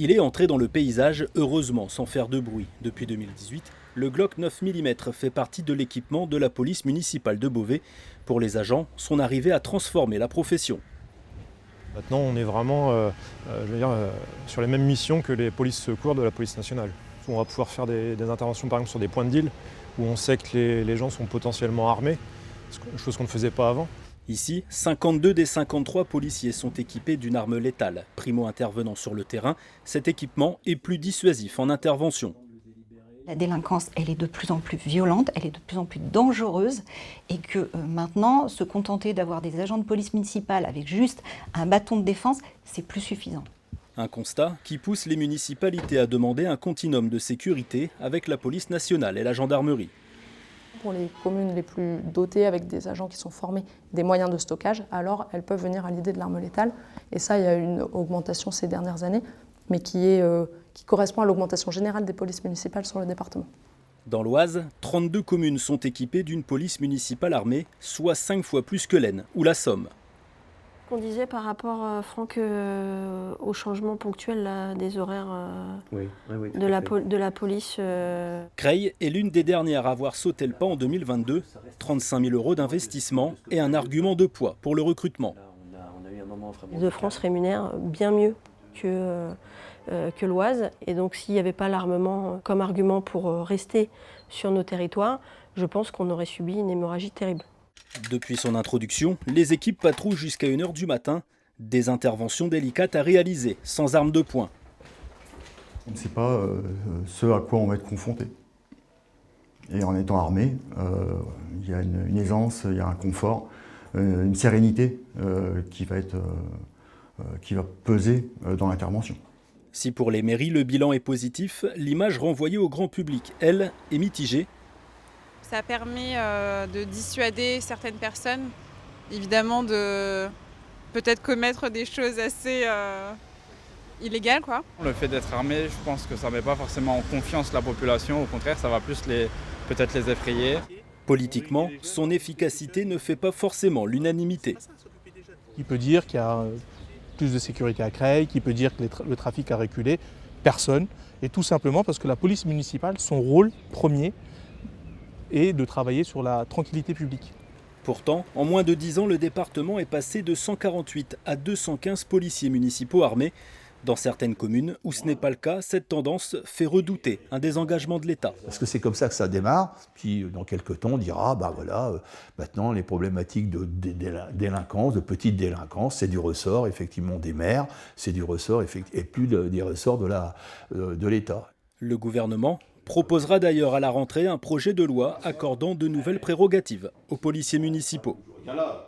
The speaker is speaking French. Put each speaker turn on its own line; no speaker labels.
Il est entré dans le paysage, heureusement sans faire de bruit. Depuis 2018, le Glock 9 mm fait partie de l'équipement de la police municipale de Beauvais. Pour les agents, son arrivée a transformé la profession.
Maintenant, on est vraiment sur les mêmes missions que les polices secours de la police nationale. On va pouvoir faire des interventions par exemple sur des points de deal où on sait que les gens sont potentiellement armés, chose qu'on ne faisait pas avant.
Ici, 52 des 53 policiers sont équipés d'une arme létale. Primo intervenant sur le terrain, cet équipement est plus dissuasif en intervention.
La délinquance, elle est de plus en plus violente, elle est de plus en plus dangereuse et que maintenant, se contenter d'avoir des agents de police municipale avec juste un bâton de défense, c'est plus suffisant.
Un constat qui pousse les municipalités à demander un continuum de sécurité avec la police nationale et la gendarmerie.
Pour les communes les plus dotées avec des agents qui sont formés, des moyens de stockage, alors elles peuvent venir à l'idée de l'arme létale. Et ça, il y a eu une augmentation ces dernières années, mais qui correspond à l'augmentation générale des polices municipales sur le département.
Dans l'Oise, 32 communes sont équipées d'une police municipale armée, soit 5 fois plus que l'Aisne ou la Somme.
On disait par rapport, Franck, au changement ponctuel là, des horaires de la police.
Creil est l'une des dernières à avoir sauté le pas en 2022. 35 000 € d'investissement et un argument de poids pour le recrutement.
De France rémunère bien mieux que l'Oise. Et donc s'il n'y avait pas l'armement comme argument pour rester sur nos territoires, je pense qu'on aurait subi une hémorragie terrible.
Depuis son introduction, les équipes patrouillent jusqu'à 1 h du matin. Des interventions délicates à réaliser, sans armes de poing.
On ne sait pas ce à quoi on va être confronté. Et en étant armé, il y a une aisance, il y a un confort, une sérénité qui va peser dans l'intervention.
Si pour les mairies le bilan est positif, l'image renvoyée au grand public, elle, est mitigée.
Ça permet de dissuader certaines personnes, évidemment de peut-être commettre des choses assez illégales, quoi.
Le fait d'être armé, je pense que ça ne met pas forcément en confiance la population, au contraire ça va plus peut-être les effrayer.
Politiquement, son efficacité ne fait pas forcément l'unanimité.
Qui peut dire qu'il y a plus de sécurité à Creil, qui peut dire que le trafic a reculé? Personne. Et tout simplement parce que la police municipale, son rôle premier, et de travailler sur la tranquillité publique.
Pourtant, en moins de 10 ans, le département est passé de 148 à 215 policiers municipaux armés. Dans certaines communes où ce n'est pas le cas, cette tendance fait redouter un désengagement de l'État.
Parce que c'est comme ça que ça démarre, puis dans quelques temps on dira, maintenant les problématiques de délinquance, de petite délinquance, c'est du ressort effectivement des maires, c'est du ressort et plus des ressorts de l'État.
Le gouvernement proposera d'ailleurs à la rentrée un projet de loi accordant de nouvelles prérogatives aux policiers municipaux.